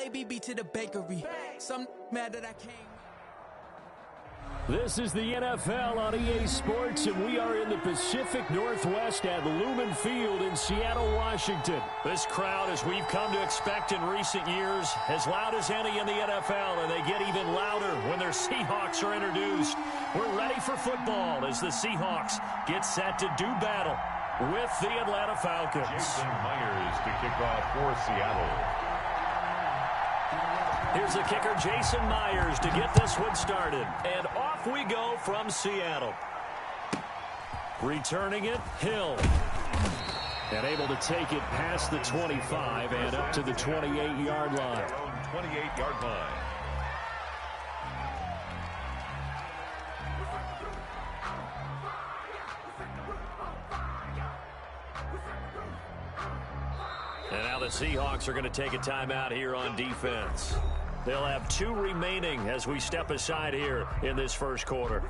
ABB to the bakery. Some mad that I came. This is the NFL on EA Sports, and we are in the Pacific Northwest at Lumen Field in Seattle, Washington. This crowd, as we've come to expect in recent years, as loud as any in the NFL, and they get even louder when their Seahawks are introduced. We're ready for football as the Seahawks get set to do battle with the Atlanta Falcons. Jason Myers to kick off for Seattle. Here's the kicker, Jason Myers, to get this one started. And off we go from Seattle. Returning it, Hill. And able to take it past the 25 and up to the 28-yard line. 28-yard line. And now the Seahawks are going to take a timeout here on defense. They'll have 2 remaining as we step aside here in this first quarter.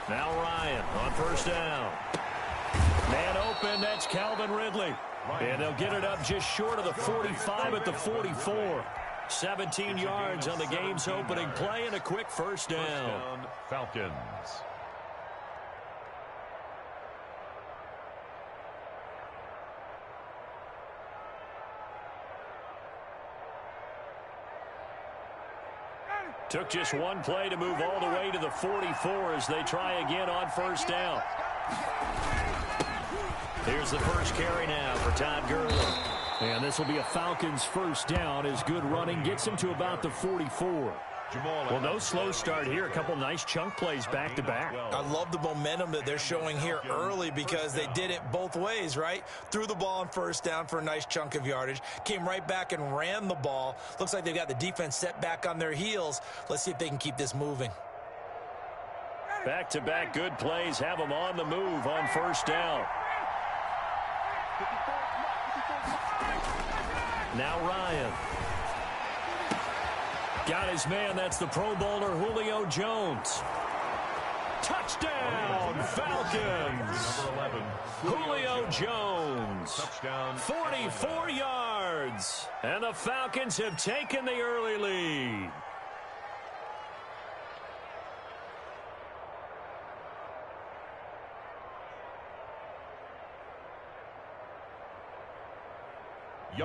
Now Ryan on first down. Man open, that's Calvin Ridley. And they'll get it up just short of the 45 at the 44. 17 yards on the game's opening play and a quick first down. Falcons. Took just one play to move all the way to the 44 as they try again on first down. Here's the first carry now for Todd Gurley. And this will be a Falcons first down as good running gets him to about the 44. Well, no slow start here. A couple nice chunk plays back-to-back. I love the momentum that they're showing here early because they did it both ways, right? Threw the ball on first down for a nice chunk of yardage. Came right back and ran the ball. Looks like they've got the defense set back on their heels. Let's see if they can keep this moving. Back-to-back good plays have them on the move on first down. Now Ryan. Got his man, that's the Pro Bowler Julio Jones. Touchdown, Falcons. Number 11, Julio Jones. Touchdown. 44 yards. And the Falcons have taken the early lead.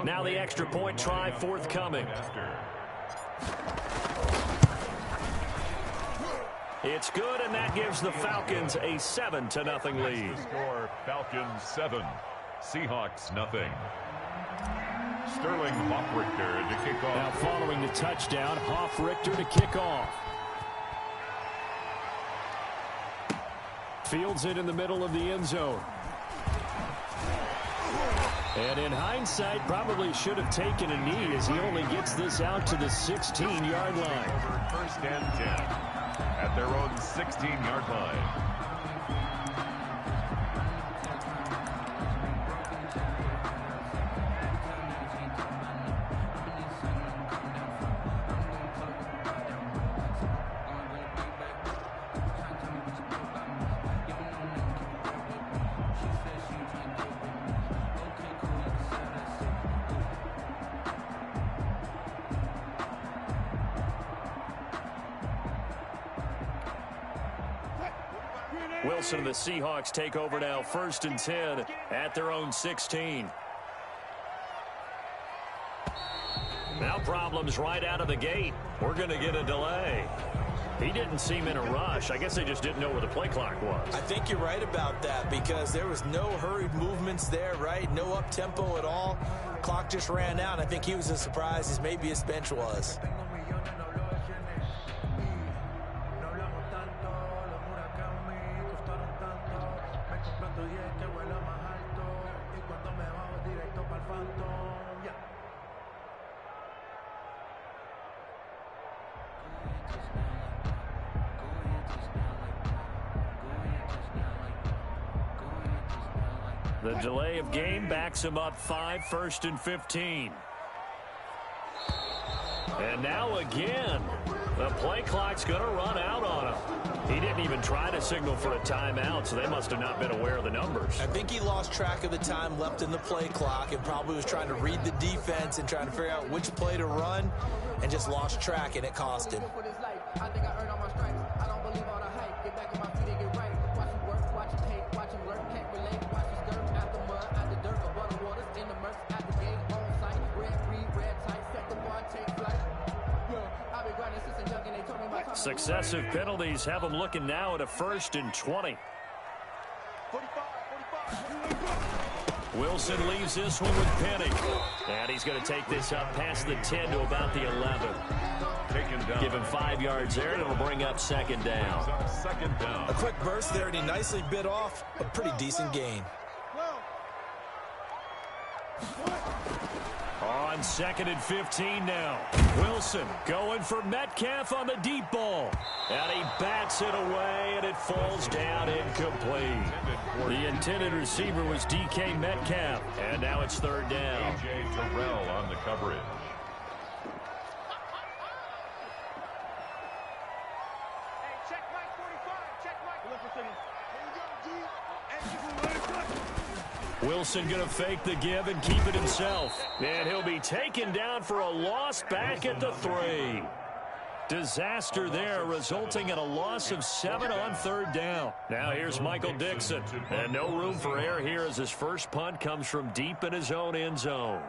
Now the extra point try forthcoming. It's good, and that gives the Falcons a 7-0 lead. Score Falcons 7, Seahawks nothing. Sterling Hoffrichter to kick off. Now following the touchdown, Hoffrichter to kick off. Fields it in the middle of the end zone. And in hindsight, probably should have taken a knee as he only gets this out to the 16-yard line. First and 10 at their own 16-yard line. Wilson and the Seahawks take over now, 1st and 10 at their own 16. Now problems right out of the gate. We're going to get a delay. He didn't seem in a rush. I guess they just didn't know where the play clock was. I think you're right about that because there was no hurried movements there, right? No up-tempo at all. Clock just ran out. I think he was as surprised as maybe his bench was. The delay of game backs him up 5, 1st and 15. And now again, the play clock's going to run out on him. He didn't even try to signal for a timeout, so they must have not been aware of the numbers. I think he lost track of the time left in the play clock and probably was trying to read the defense and trying to figure out which play to run and just lost track, and it cost him. I think I earned all my stripes. I don't believe all the hype. Get back on my feet and get right. Watch him work, watch him hate, watch him learn, can't relate. Watch him skirt out the mud, out the dirt, above the waters, in the murks, at the game, on site. Red, green, red, tight, set the bar, take flight. I've been grinding since a young and they told me my time. Successive penalties have him looking now at a 1st and 20. 45. Wilson leaves this one with Penny. And he's going to take this up past the 10 to about the 11. Give him 5 yards there, and it'll bring up 2nd down. A quick burst there, and he nicely bit off a pretty decent gain. On 2nd and 15 now. Wilson going for Metcalf on the deep ball. And he bats it away, and it falls down incomplete. The intended receiver was DK Metcalf. And now it's 3rd down. A.J. Terrell on the coverage. Wilson going to fake the give and keep it himself. And he'll be taken down for a loss back at the 3. Disaster there, resulting in a loss of 7 on 3rd down. Now here's Michael Dixon. And no room for error here as his first punt comes from deep in his own end zone.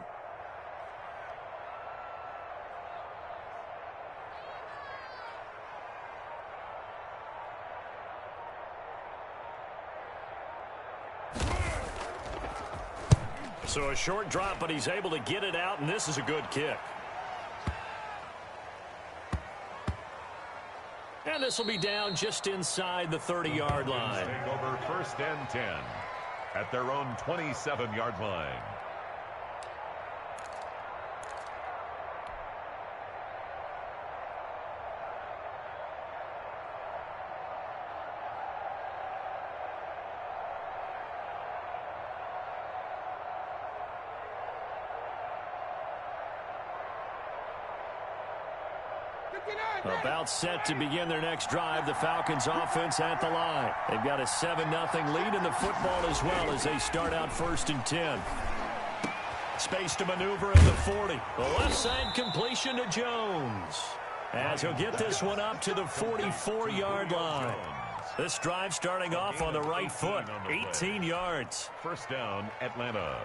So a short drop, but he's able to get it out, and this is a good kick. And this will be down just inside the 30-yard line. Take over 1st and 10 at their own 27-yard line. About set to begin their next drive. The Falcons offense at the line. They've got a 7-0 lead in the football as well as they start out 1st and 10. Space to maneuver at the 40. The left side completion to Jones. As he'll get this one up to the 44-yard line. This drive starting off on the right foot. 18 yards. 1st down, Atlanta.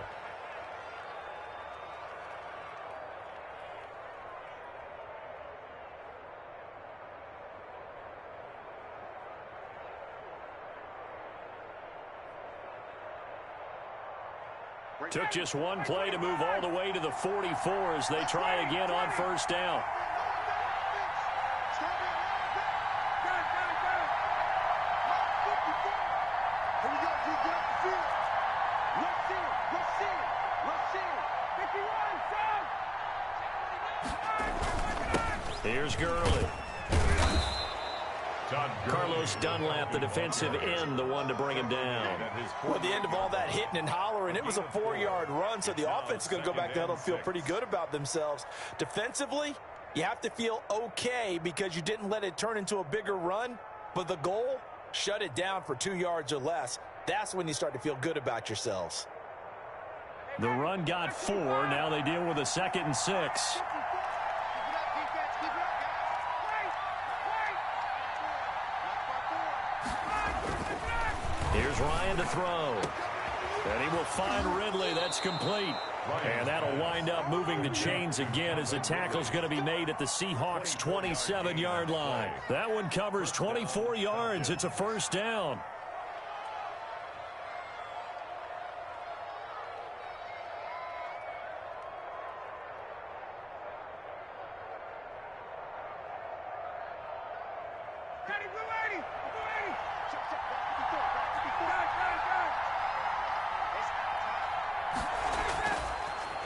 Took just one play to move all the way to the 44 as they try again on 1st down. Here's Gurley. Carlos Dunlap, the defensive end, the one to bring him down. Well, at the end of all that hitting and hollering, it was a 4-yard run, so the offense is going to go back to huddle and feel pretty good about themselves. Defensively, you have to feel okay because you didn't let it turn into a bigger run, but the goal, shut it down for 2 yards or less. That's when you start to feel good about yourselves. The run got 4. Now they deal with a 2nd and 6. Here's Ryan to throw. And he will find Ridley. That's complete. And that'll wind up moving the chains again as the tackle's going to be made at the Seahawks' 27-yard line. That one covers 24 yards. It's a 1st down.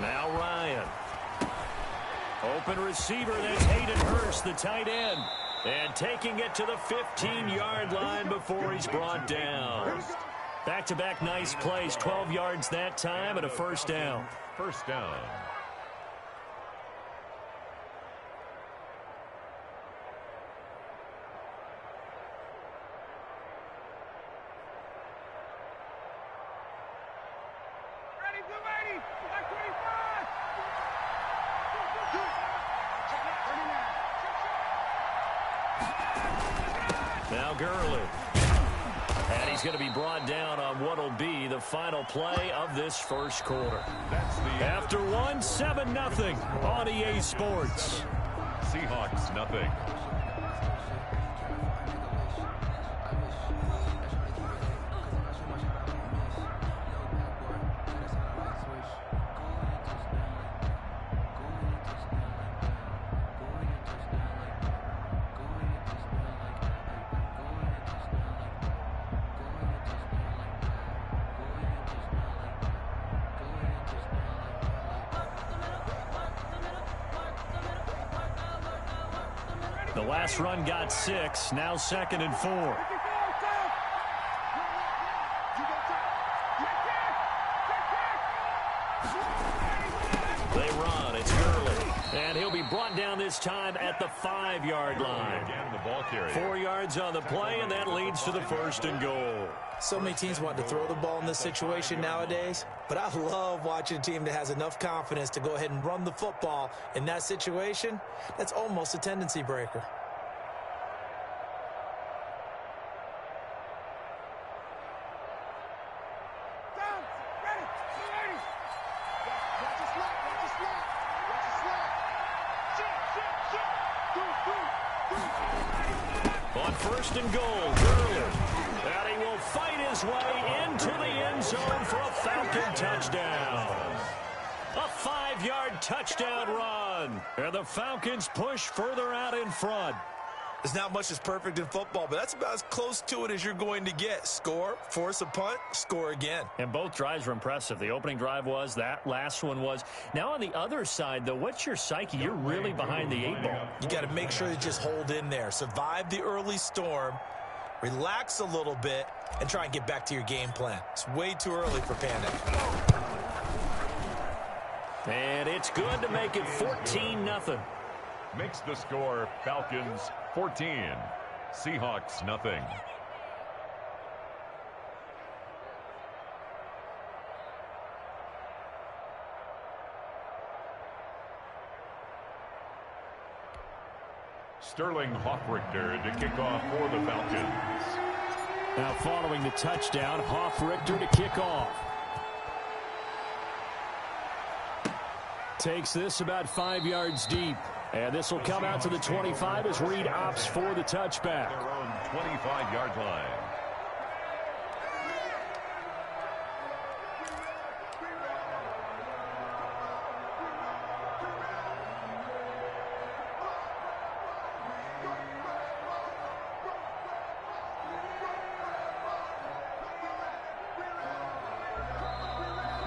Now Ryan. Open receiver, that's Hayden Hurst, the tight end. And taking it to the 15-yard line before he's brought down. Back-to-back nice plays, 12 yards that time and a first down. First down. Now Gurley. And he's going to be brought down on what will be the final play of this first quarter. After one, 7-0 on EA Sports. Seahawks, nothing. The last run got 6, now 2nd and 4. They run, it's Gurley. And he'll be brought down this time at the 5-yard line. Again, the ball carrier. 4 yards on the play, and that leads to the 1st and goal. So many teams want to throw the ball in this situation nowadays, but I love watching a team that has enough confidence to go ahead and run the football in that situation. That's almost a tendency breaker. On 1st and goal, Gurley. And he will fight his way into the end zone for a Falcon touchdown. A 5-yard touchdown run. And the Falcons push further out in front. There's not much that's perfect in football, but that's about as close to it as you're going to get. Score, force a punt, score again. And both drives were impressive. The opening drive was, that last one was. Now on the other side, though, what's your psyche? You're really behind the 8 ball. You got to make sure you just hold in there. Survive the early storm, relax a little bit, and try and get back to your game plan. It's way too early for panic. And it's good to make it 14-0. Makes the score Falcons 14. Seahawks nothing. Sterling Hoffrichter to kick off for the Falcons. Now following the touchdown, Hoffrichter to kick off. Takes this about 5 yards deep. And this will come out to the 25 as Reed opts for the touchback. Their own 25-yard line.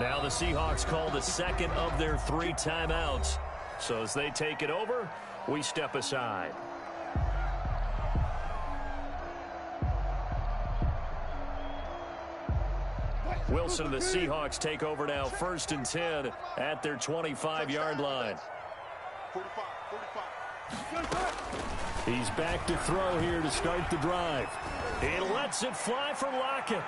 Now the Seahawks call the second of their 3 timeouts. So as they take it over, we step aside. Wilson and the Seahawks take over now, 1st and 10 at their 25-yard line. He's back to throw here to start the drive. He lets it fly for Lockett.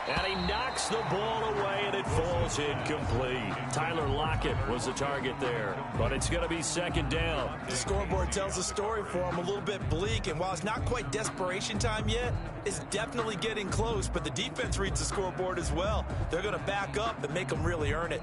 And he knocks the ball away, and it falls incomplete. Tyler Lockett was the target there, but it's going to be 2nd down. The scoreboard tells the story for him, a little bit bleak, and while it's not quite desperation time yet, it's definitely getting close, but the defense reads the scoreboard as well. They're going to back up and make them really earn it.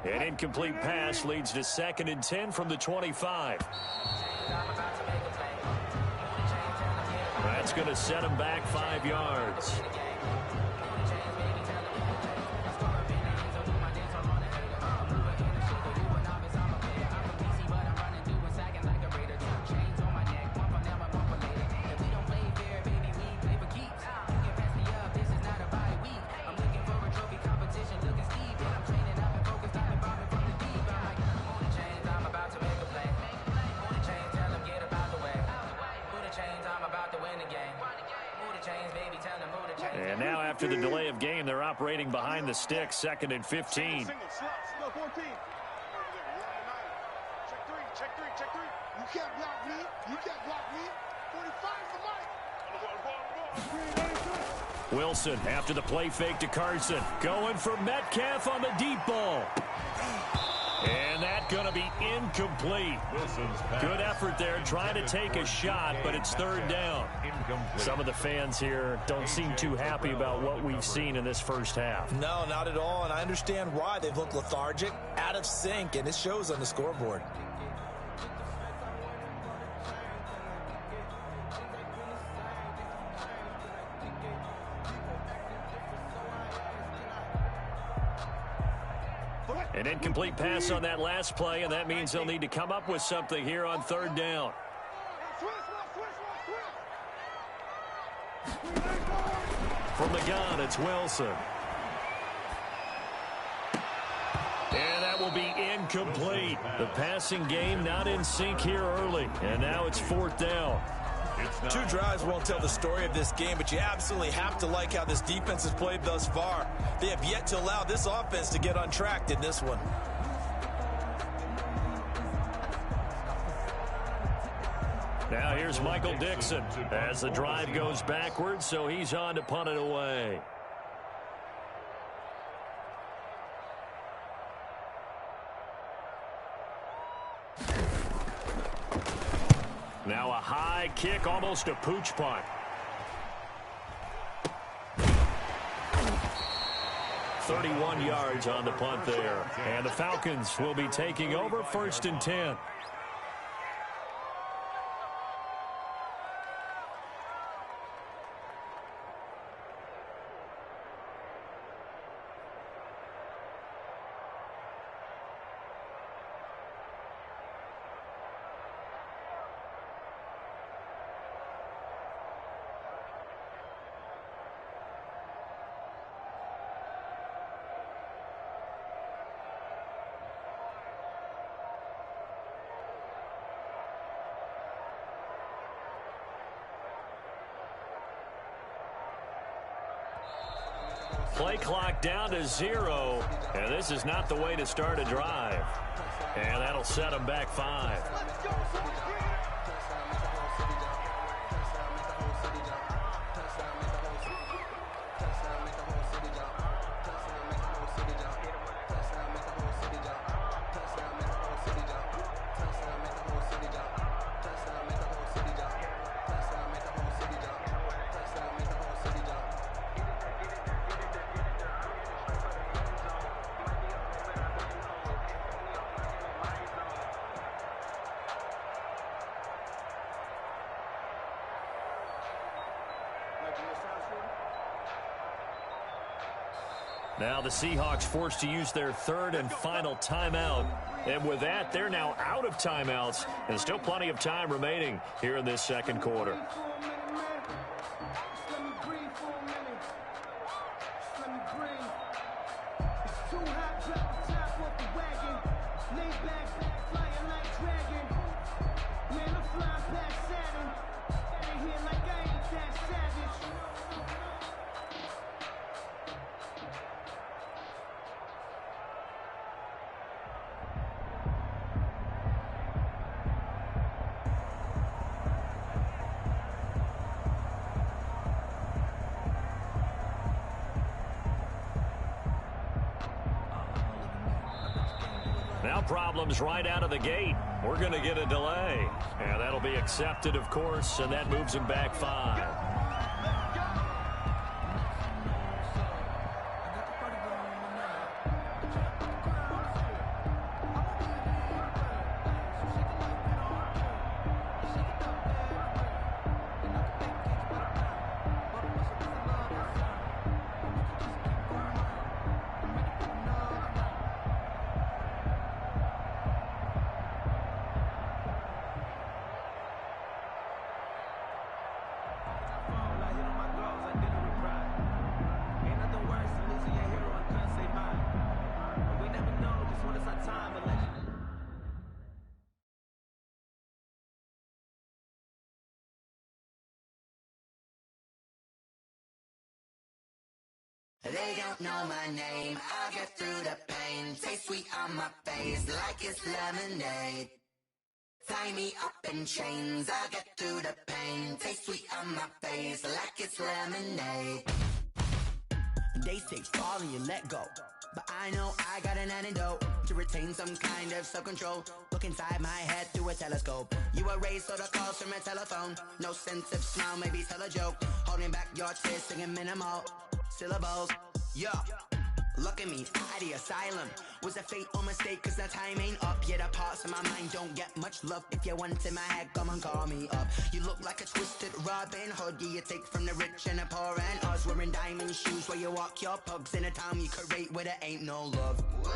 An incomplete pass leads to 2nd and 10 from the 25. That's going to set him back 5 yards. after the delay of game. They're operating behind the sticks, 2nd and 15. Single, slot, 14. Check three. You can't block me. 45 for Mike. Wilson after the play fake to Carson. Going for Metcalf on the deep ball. And that's going to be incomplete. Good effort there trying to take a shot, but it's 3rd down. Some of the fans here don't seem too happy about what we've seen in this first half. No, not at all, and I understand why. They've looked lethargic, out of sync, and it shows on the scoreboard. An incomplete pass on that last play, and that means they'll need to come up with something here on 3rd down. From the gun, it's Wilson. And that will be incomplete. The passing game not in sync here early, and now it's 4th down. 2 drives won't tell the story of this game, but you absolutely have to like how this defense has played thus far. They have yet to allow this offense to get untracked in this one. Now here's Michael Dixon as the drive goes backwards, so he's on to punt it away. Now a high kick, almost a pooch punt. .31 yards on the punt there. And the Falcons will be taking over 1st and 10. Play clock down to 0, and this is not the way to start a drive. And that'll set them back 5. Now the Seahawks forced to use their 3rd and final timeout. And with that, they're now out of timeouts. And still plenty of time remaining here in this 2nd quarter. Now problems right out of the gate. We're going to get a delay. And that'll be accepted, of course, and that moves him back 5. They don't know my name, I'll get through the pain. Taste sweet on my face like it's lemonade. Tie me up in chains, I'll get through the pain. Taste sweet on my face like it's lemonade. They say fall and you let go, but I know I got an antidote to retain some kind of self-control. Look inside my head through a telescope. You erase all the calls from a telephone. No sense of smile, maybe tell a joke. Holding back your tears, singing minimal syllables. Yeah, look at me, at the asylum. Was a fate or mistake, cause the time ain't up. Yet the parts of my mind don't get much love. If you want in my head, come and call me up. You look like a twisted Robin Hood. Yeah, you take from the rich and the poor and us. Wearing diamond shoes where you walk your pugs in a town you create where there ain't no love. Where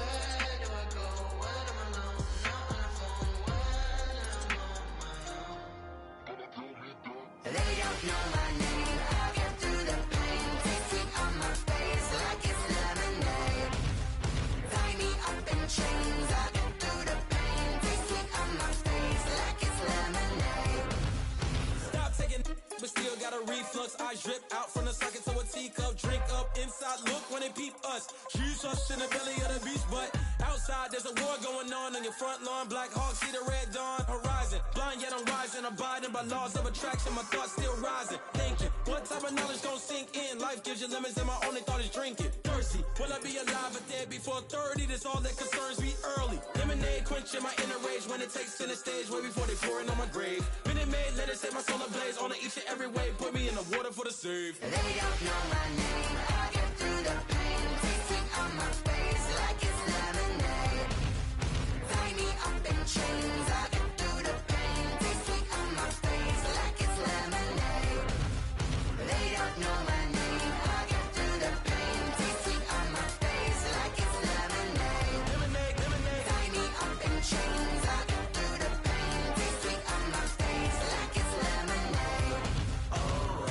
do I go? When I'm alone, not on the phone. When I'm on my own. They don't know my name. I'll get through the pain. Taste sweet on my face like it's lemonade. Tie me up in chains. I'll get through the pain. Taste sweet on my face like it's lemonade. Stop taking, but still got a reflux. I drip out from the socket to a teacup. Drink up inside, look when they peep us. Shoes us in the belly of the beach, but outside there's a war going on your front lawn. Black Hawk, see the red dawn horizon. Blind yet I'm rising, abiding by laws of attraction. My thoughts still rising, thinking what type of knowledge don't sink in. Life gives you lemons and my only thought is drinking. Thirsty, will I be alive or dead before 30? That's all that concerns me early. Lemonade quenching my inner rage when it takes center stage way before they pour it on my grave. Minute Maid, let it set my soul ablaze on each and every way. Put me in the water for the save. They don't know my name, I'll get through the pain. Taste sweet on my face like it's lemonade. Tie me up in chains, I'll get through the pain. Taste sweet on my face like it's lemonade. They don't know my name, I'll get through the pain. Taste sweet on my face like it's lemonade. Lemonade, lemonade. Tie me up in chains, I'll get through the pain. Taste sweet on my face like it's lemonade. Oh,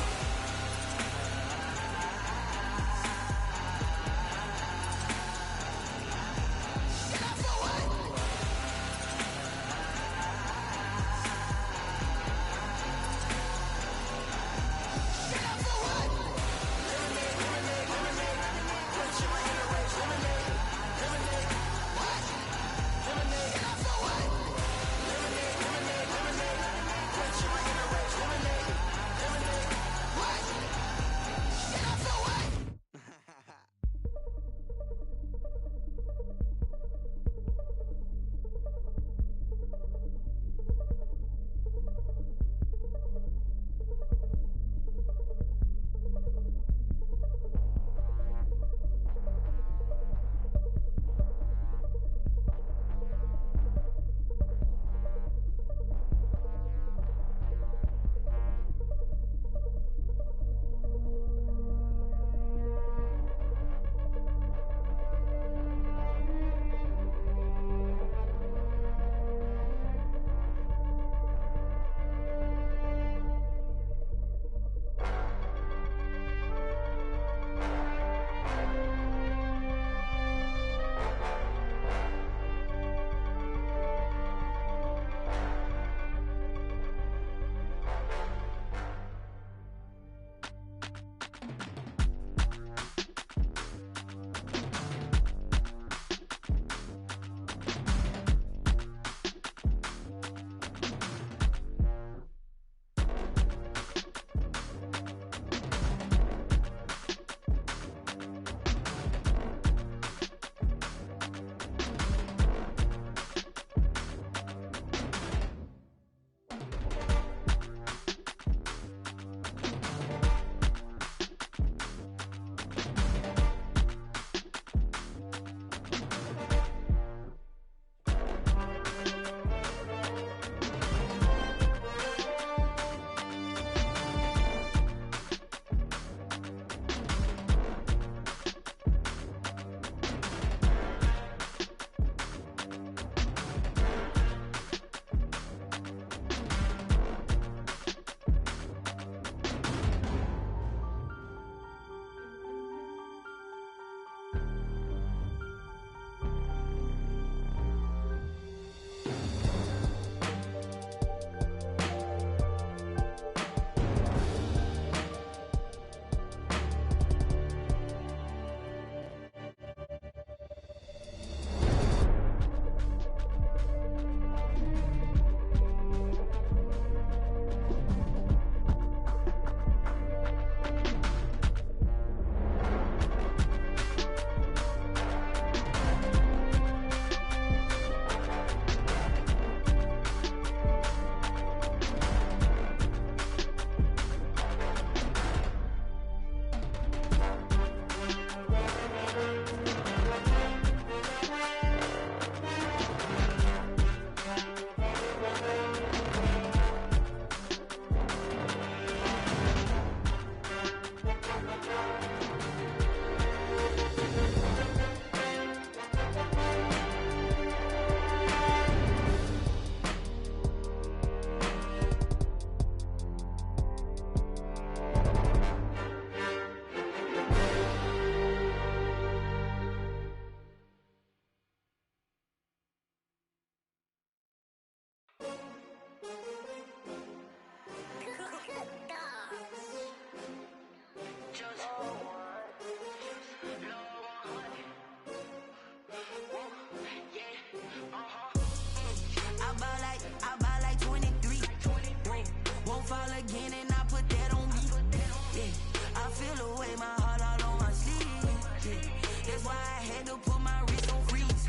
to put my wrist on freeze.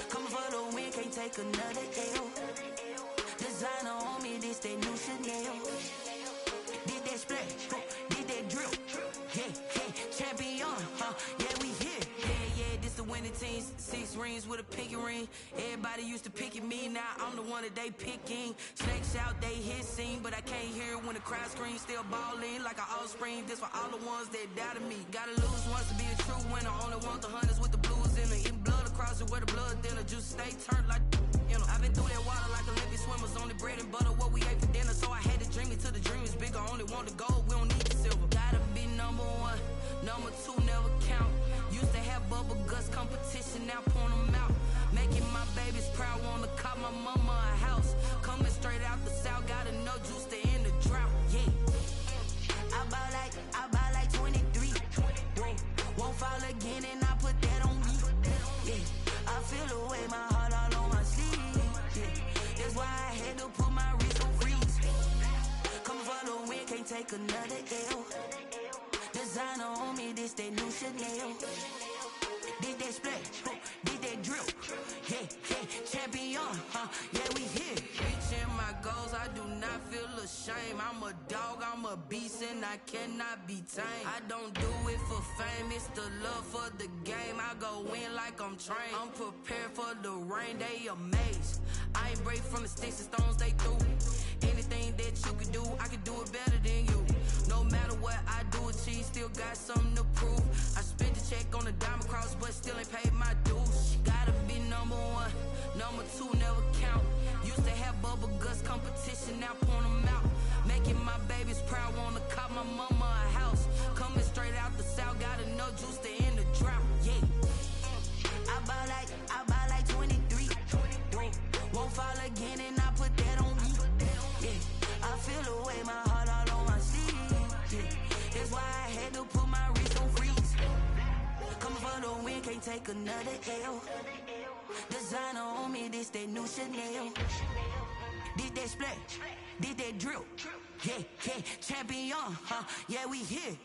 Coming for the win, can't take another L. Designer on me, this that new Chanel. Did that splash, did that drill. Yeah, champion, yeah, we here. Yeah, this the winning teams. 6 rings with a pinky ring. Everybody used to picking me, now I'm the one that they picking. Snakes out, they hissing, but I can't hear when the crowd screams. Still balling like an offspring. This for all the ones that doubted me. Gotta lose once to be a true winner. Only want the hunters with the blues in it. Eating blood across it where the blood thinner. Juice stay turned like you know. I've been through that water like Olympic swimmers. Only bread and butter what we ate for dinner. So I had to dream it till the dream is bigger. Only want the gold, we don't need the silver. Gotta be number 1, number 2 never count. Used to have bubble guts competition, now point them out. Making my babies proud, wanna cop my mama a house. Coming straight out the south, gotta know juice to end the drought. Yeah, I buy like 23. Won't fall again and I put that on me. Yeah, I feel the way, my heart all on my sleeve. Yeah, that's why I had to put my wrist on freeze. Coming for the win, can't take another L. Designer on me, this that new Chanel. Did that splash, did that drill. Yeah, champion, yeah, we here. Reaching my goals, I do not feel ashamed. I'm a dog, I'm a beast, and I cannot be tamed. I don't do it for fame, it's the love for the game. I go in like I'm trained. I'm prepared for the rain, they amazed. I ain't break from the sticks and stones they threw. Anything that you can do, I can do it better than you. No matter what I do, achieve, still got something to prove. I spent the check on the diamond cross, but still ain't paid my dues. Gotta be number 1, number 2 never count. Used to have bubble guts competition, now point them out. Making my babies proud, wanna cop my mama a house. Coming straight out the south, gotta know juice to end the drought. Yeah, I buy like 23. Won't fall again and I put that on me. Yeah, I feel the way, my heart all on my sleeve. Yeah, that's why I had to put my wrist on freeze. Coming for the win, can't take another L. Designer on me, this that new Chanel. Did that splash, did that drill. Yeah, champion, yeah, we here.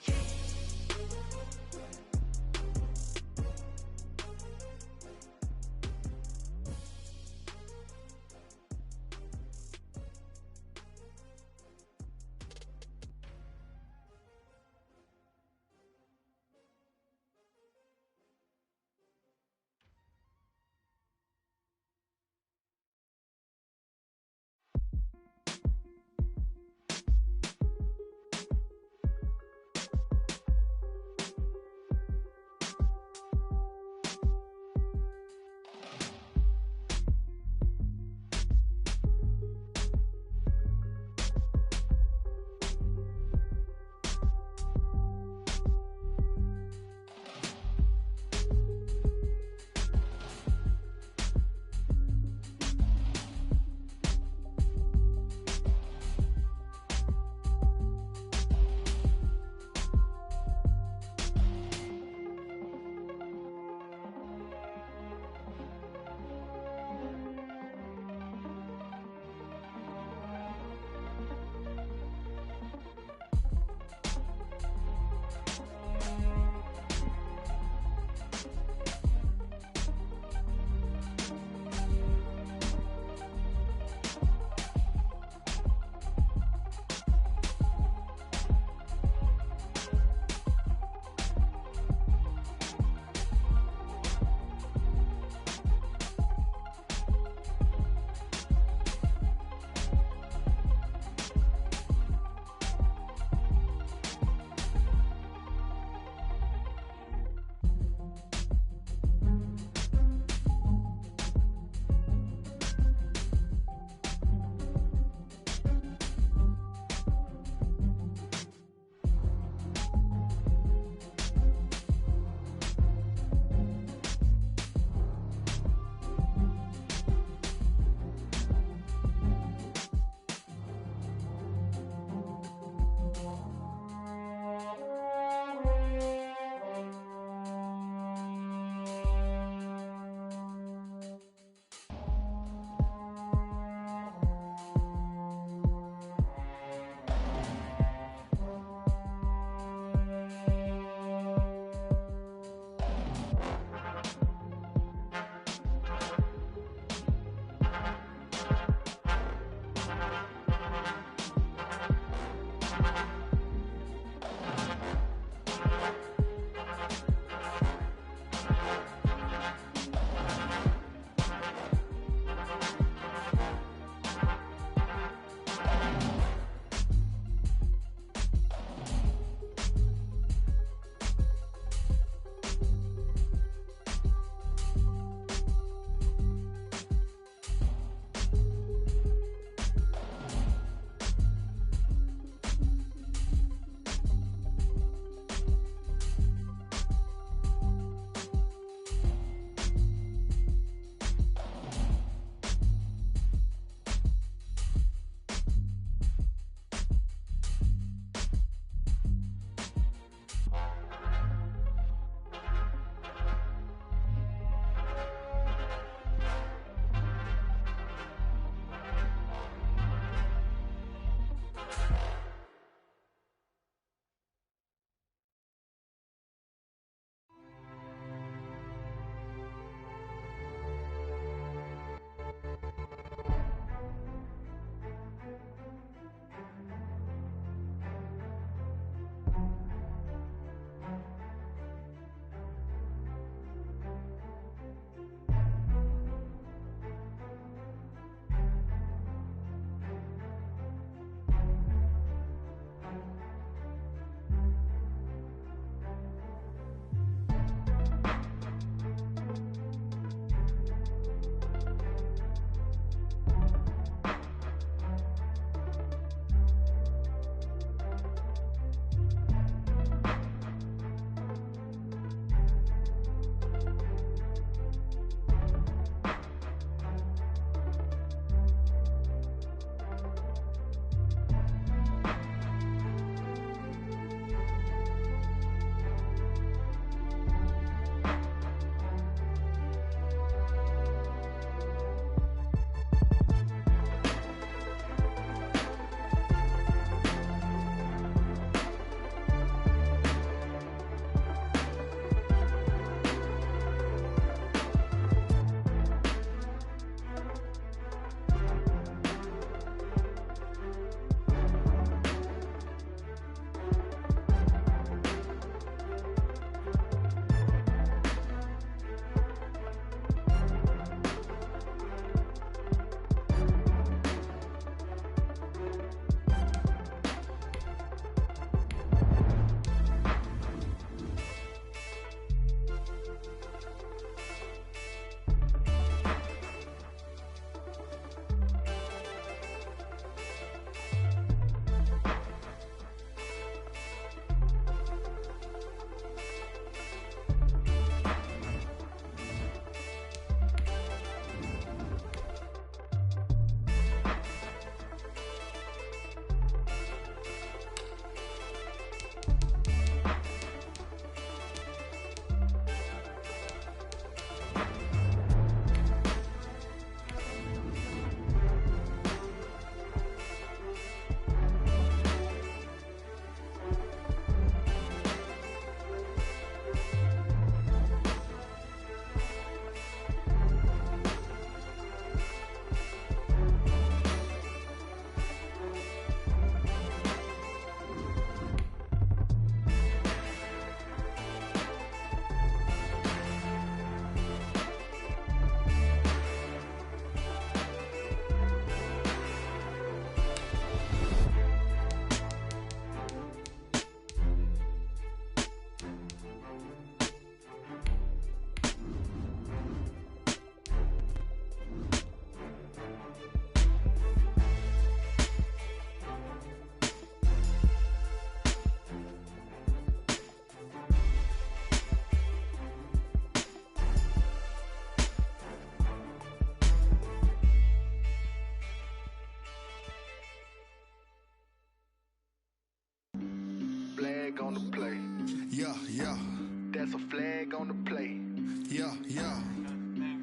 that's a flag on the play. Yeah, yeah.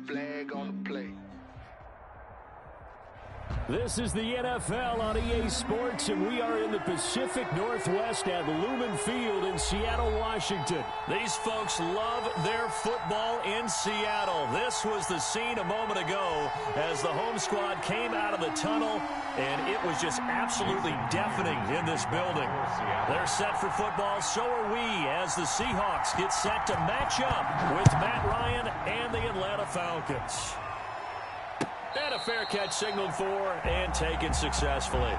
Flag on the play. This is the NFL on EA Sports, and we are in the Pacific Northwest at Lumen Field in Seattle, Washington. These folks love their football in Seattle. This was the scene a moment ago as the home squad came out of the tunnel, and it was just absolutely deafening in this building. They're set for football, so are we, as the Seahawks get set to match up with Matt Ryan and the Atlanta Falcons. And a fair catch signaled for and taken successfully.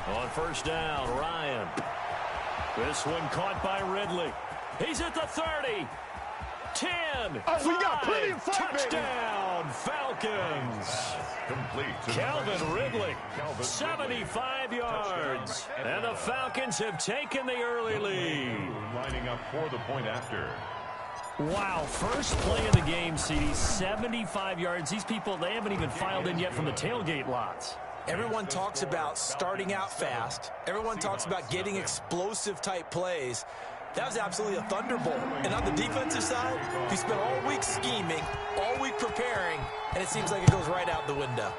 On first down, Ryan. This one caught by Ridley. He's at the 30. 10. Oh, we got plenty of fun, touchdown, Falcons. Complete. Calvin Ridley, 75 yards. And the Falcons have taken the early lead. Lining up for the point after. Wow, first play of the game, CD, 75 yards. These people, they haven't even filed in yet from the tailgate lots. Everyone talks about starting out fast. Everyone talks about getting explosive-type plays. That was absolutely a thunderbolt. And on the defensive side, he spent all week scheming, all week preparing, and it seems like it goes right out the window.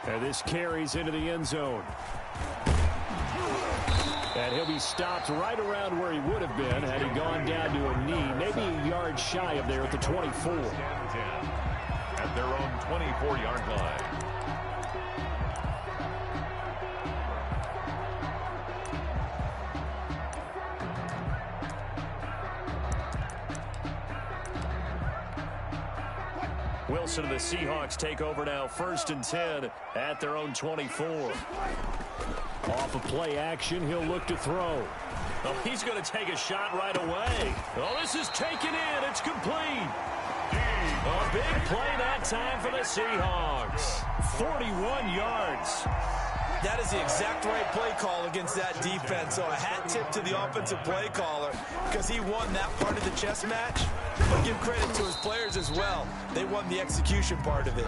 And this carries into the end zone. And he'll be stopped right around where he would have been had he gone down to a knee, maybe a yard shy of there at the 24. 10-10 at their own 24-yard line. Wilson and the Seahawks take over now, 1st and 10 at their own 24. Off of play action, he'll look to throw. Oh, he's going to take a shot right away. Oh, this is taken in. It's complete. A big play that time for the Seahawks. 41 yards. That is the exact right play call against that defense. So a hat tip to the offensive play caller because he won that part of the chess match. But give credit to his players as well. They won the execution part of it.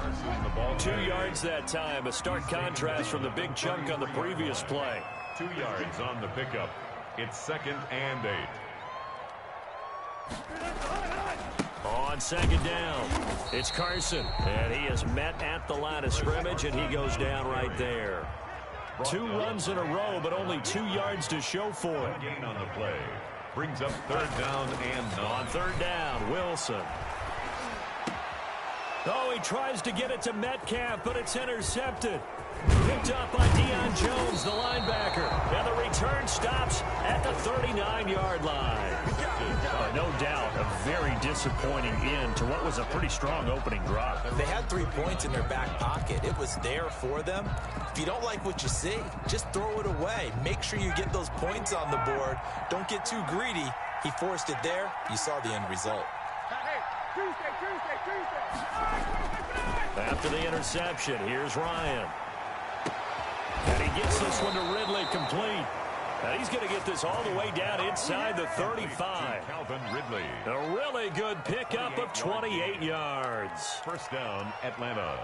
2 yards that time. A stark contrast from the big chunk on the previous play. 2 yards on the pickup. It's 2nd and 8. On 2nd down, it's Carson. And he is met at the line of scrimmage, and he goes down right there. 2 runs in a row, but only 2 yards to show for it. Gain on the play. Brings up 3rd down and 9. On 3rd down, Wilson. Oh, he tries to get it to Metcalf, but it's intercepted. Picked up by Deion Jones, the linebacker. And the return stops at the 39-yard line. No doubt, a very disappointing end to what was a pretty strong opening drive. They had 3 points in their back pocket. It was there for them. If you don't like what you see, just throw it away. Make sure you get those points on the board. Don't get too greedy. He forced it there. You saw the end result. After the interception, here's Ryan. And he gets this one to Ridley complete. And he's going to get this all the way down inside the 35. Calvin Ridley. A really good pickup of 28 yards. 1st down, Atlanta.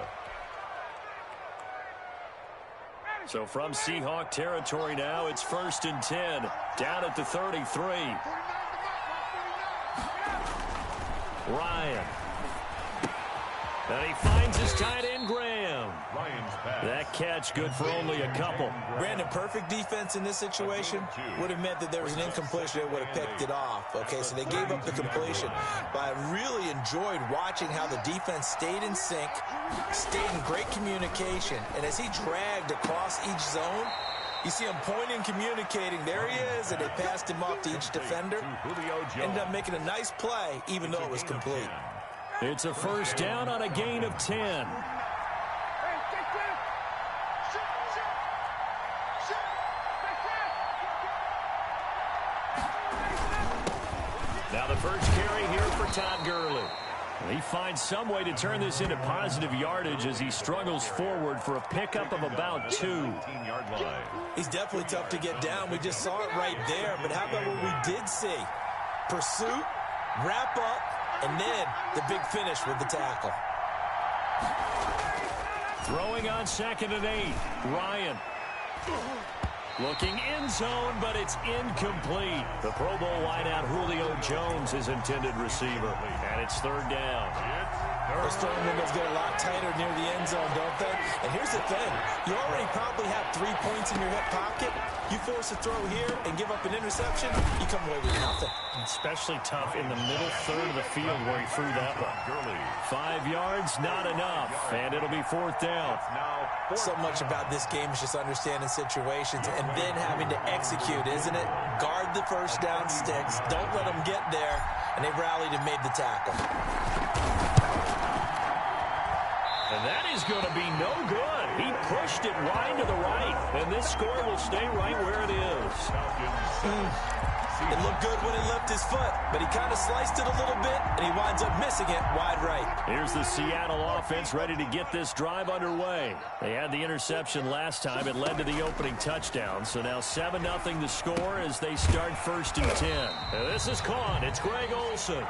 So from Seahawk territory now, it's 1st and 10. Down at the 33. Ryan. And he finds his tight end, Graham. Ryan's pass. That catch good for only a couple. Brandon, perfect defense in this situation would have meant that there was an incompletion that would have picked it off. Okay, so they gave up the completion. But I really enjoyed watching how the defense stayed in sync, stayed in great communication. And as he dragged across each zone, you see him pointing, communicating. There he is, and they passed him off to each defender. Ended up making a nice play, even though it was complete. It's a 1st down on a gain of 10. Now the first carry here for Todd Gurley. He finds some way to turn this into positive yardage as he struggles forward for a pickup of about 2. He's definitely tough to get down. We just saw it right there. But how about what we did see? Pursuit, wrap up, and then the big finish with the tackle. Throwing on 2nd and 8. Ryan. Looking end zone, but it's incomplete. The Pro Bowl wideout Julio Jones is intended receiver. And it's 3rd down. Those throwing windows get a lot tighter near the end zone, don't they? And here's the thing. You already probably have 3 points in your hip pocket. You force a throw here and give up an interception, you come away with nothing. Especially tough in the middle third of the field where he threw that one. 5 yards, not enough. And it'll be 4th down. So much about this game is just understanding situations and then having to execute, isn't it? Guard the first down sticks. Don't let them get there. And they rallied and made the tackle. And that is going to be no good. He pushed it wide to the right. And this score will stay right where it is. It looked good when he lifted his foot, but he kind of sliced it a little bit, and he winds up missing it wide right. Here's the Seattle offense ready to get this drive underway. They had the interception last time. It led to the opening touchdown. So now 7-0 the score as they start 1st and 10. And this is caught. It's Greg Olsen.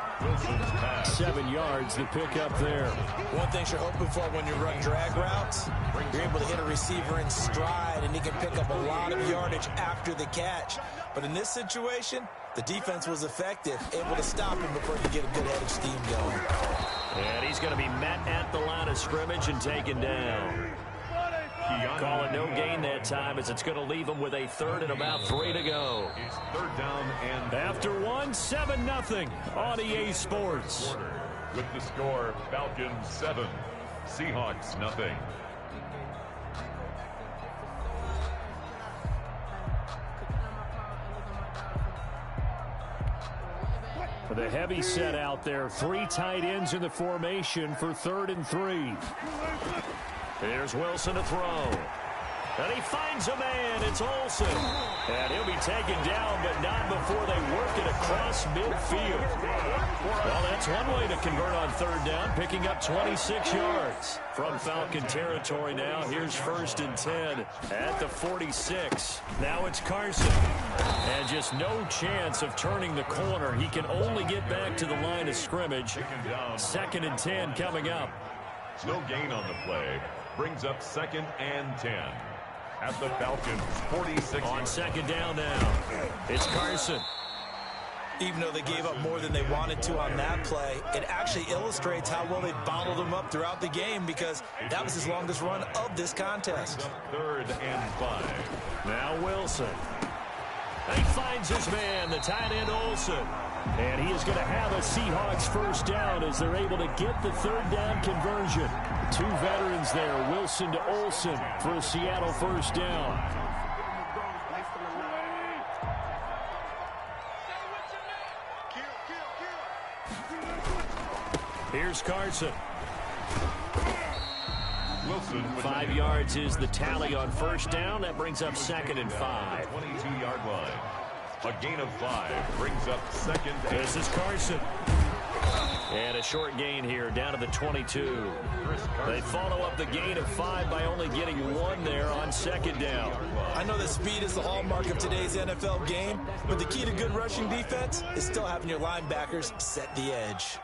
7 yards to pick up there. One thing you're hoping for when you run drag routes, you're able to hit a receiver in stride, and he can pick up a lot of yardage after the catch. But in this situation, the defense was effective, able to stop him before he could get a good head of steam going. And he's going to be met at the line of scrimmage and taken down. Call it no gain that time as it's going to leave him with a 3rd and about 3 to go. It's 3rd down and after 7-0 on EA Sports. With the score, Falcons 7, Seahawks nothing. The heavy set out there. 3 tight ends in the formation for 3rd and 3. Here's Wilson to throw. And he finds a man. It's Olsen. And he'll be taken down, but not before they work it across midfield. Well, that's one way to convert on 3rd down, picking up 26 yards. From Falcon territory now, here's 1st and 10 at the 46. Now it's Carson. And just no chance of turning the corner. He can only get back to the line of scrimmage. 2nd and 10 coming up. No gain on the play. Brings up 2nd and 10. At the Falcons, 46. On 2nd down now, it's Carson. Even though they gave up more than they wanted to on that play, it actually illustrates how well they bottled him up throughout the game because that was his longest run of this contest. 3rd and 5. Now Wilson. And he finds his man, the tight end Olsen. And he is going to have a Seahawks 1st down as they're able to get the 3rd down conversion. 2 veterans there, Wilson to Olsen for a Seattle 1st down. Here's Carson. Wilson 5 yards is the tally on 1st down. That brings up 2nd and 5. 22-yard line. A gain of 5 brings up 2nd. This is Carson. And a short gain here down to the 22. They follow up the gain of 5 by only getting 1 there on 2nd down. I know that speed is the hallmark of today's NFL game, but the key to good rushing defense is still having your linebackers set the edge.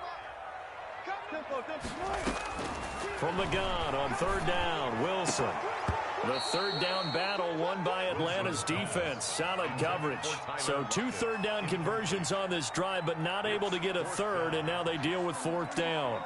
From the gun on 3rd down, Wilson. The 3rd down battle won by Atlanta's defense. Solid coverage. So 2 3rd down conversions on this drive, but not able to get a 3rd, and now they deal with 4th down.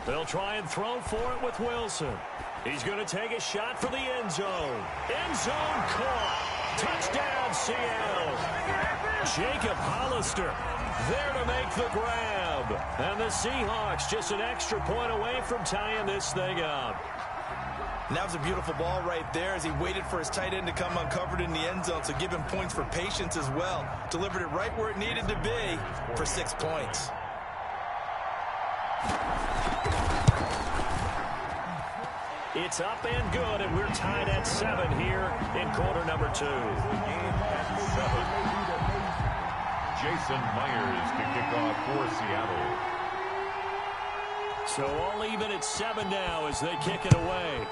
They'll try and throw for it with Wilson. He's going to take a shot for the end zone. End zone caught. Touchdown, Seattle. Jacob Hollister there to make the grab. And the Seahawks just an extra point away from tying this thing up. And that was a beautiful ball right there as he waited for his tight end to come uncovered in the end zone, so give him points for patience as well. Delivered it right where it needed to be for 6 points. It's up and good, and we're tied at 7 here in quarter number 2. Game at 7. Jason Myers to kick off for Seattle. So all even at 7 now as they kick it away.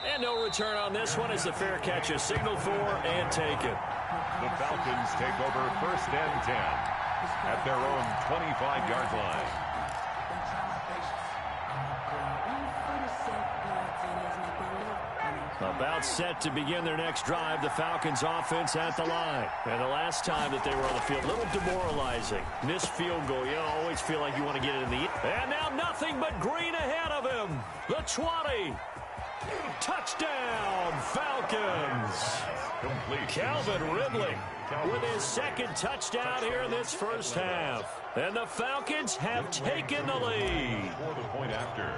And no return on this one as the fair catch is signaled for and taken. The Falcons take over 1st and 10 at their own 25-yard line. About set to begin their next drive, the Falcons offense at the line. And the last time that they were on the field, a little demoralizing. Missed field goal, you always feel like you want to get it in the... And now nothing but green ahead of him. The 20. Touchdown, Falcons. Complete. Calvin Ridley with his 2nd touchdown here in this first half. And the Falcons have taken the lead. For the point after.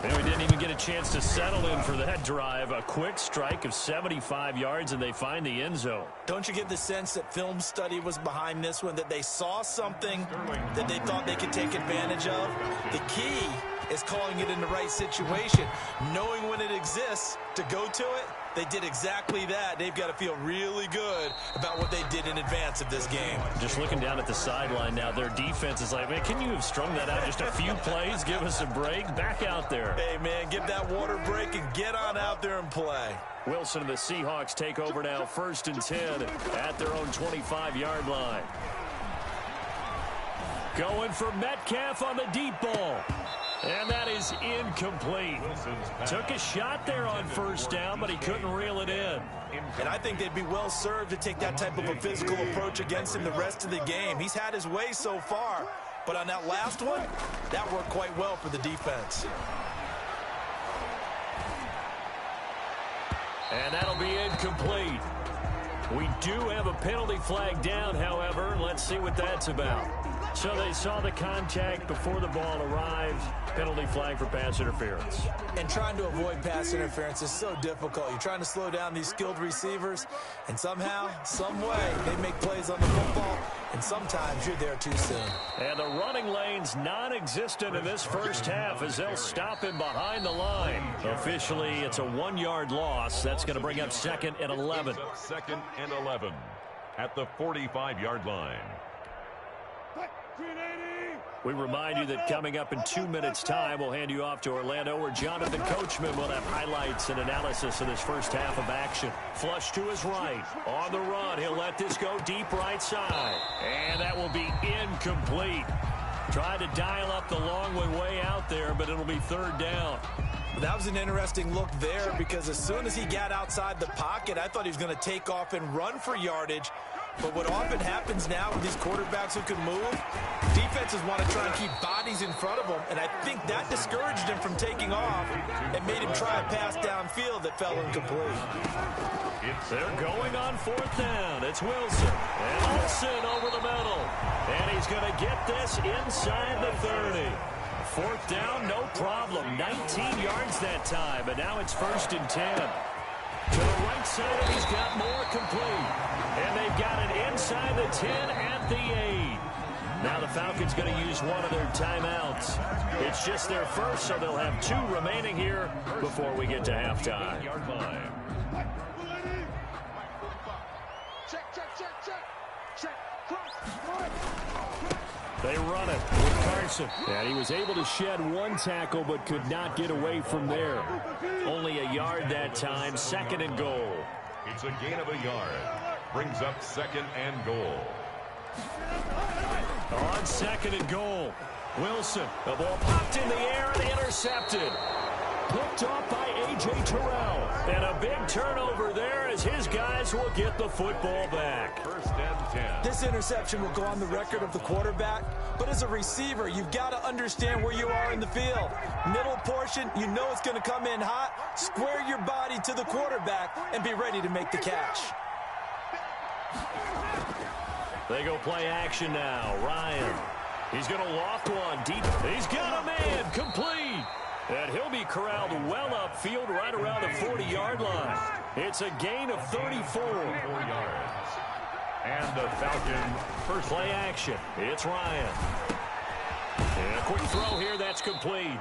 And we didn't even get a chance to settle in for that drive. A quick strike of 75 yards, and they find the end zone. Don't you get the sense that film study was behind this one, that they saw something that they thought they could take advantage of? The key is calling it in the right situation, knowing when it exists to go to it. They did exactly that. They've got to feel really good about what they did in advance of this game. Just looking down at the sideline now, their defense is like, man, can you have strung that out just a few plays? Give us a break. Back out there. Hey, man, give that water break and get on out there and play. Wilson and the Seahawks take over now, 1st and 10 at their own 25-yard line. Going for Metcalf on the deep ball. And that is incomplete. Took a shot there on 1st down, but he couldn't reel it in. And I think they'd be well served to take that type of a physical approach against him the rest of the game. He's had his way so far, but on that last one, that worked quite well for the defense. And that'll be incomplete. We do have a penalty flag down, however. Let's see what that's about. So they saw the contact before the ball arrived. Penalty flag for pass interference. And trying to avoid pass interference is so difficult. You're trying to slow down these skilled receivers, and somehow, some way, they make plays on the football, and sometimes you're there too soon. And the running lane's non-existent in this first half as they'll stop him behind the line. Officially, it's a 1-yard loss. That's going to bring up 2nd and 11. 2nd and 11 at the 45-yard line. We remind you that coming up in 2 minutes' time, we'll hand you off to Orlando, where Jonathan Coachman will have highlights and analysis of this first half of action. Flush to his right. On the run, he'll let this go deep right side. And that will be incomplete. Tried to dial up the long way out there, but it'll be 3rd down. That was an interesting look there because as soon as he got outside the pocket, I thought he was going to take off and run for yardage. But what often happens now with these quarterbacks who can move, defenses want to try and keep bodies in front of them, and I think that discouraged him from taking off and made him try a pass downfield that fell incomplete. They're going on 4th down. It's Wilson. And Wilson over the middle. And he's going to get this inside the 30. 4th down, no problem. 19 yards that time, but now it's 1st and 10. To the right side, and he's got more complete. And they've got it inside the 10 at the 8. Now the Falcons going to use one of their timeouts. It's just their first, so they'll have 2 remaining here before we get to halftime. They run it with Carson. And he was able to shed 1 tackle, but could not get away from there. Only a yard that time, 2nd and goal. It's a gain of a yard. Brings up 2nd and goal. On 2nd and goal, Wilson. The ball popped in the air and intercepted. Picked off by A.J. Terrell. And a big turnover there as his guys will get the football back. 1st and 10. This interception will go on the record of the quarterback, but as a receiver, you've got to understand where you are in the field. Middle portion, you know it's going to come in hot. Square your body to the quarterback and be ready to make the catch. They go play action now. Ryan He's going to loft one deep. He's got a man, complete. And he'll be corralled well upfield right around the 40-yard line. It's a gain of 34. 4 yards. And the Falcons first play action. It's Ryan. And a quick throw here, that's complete.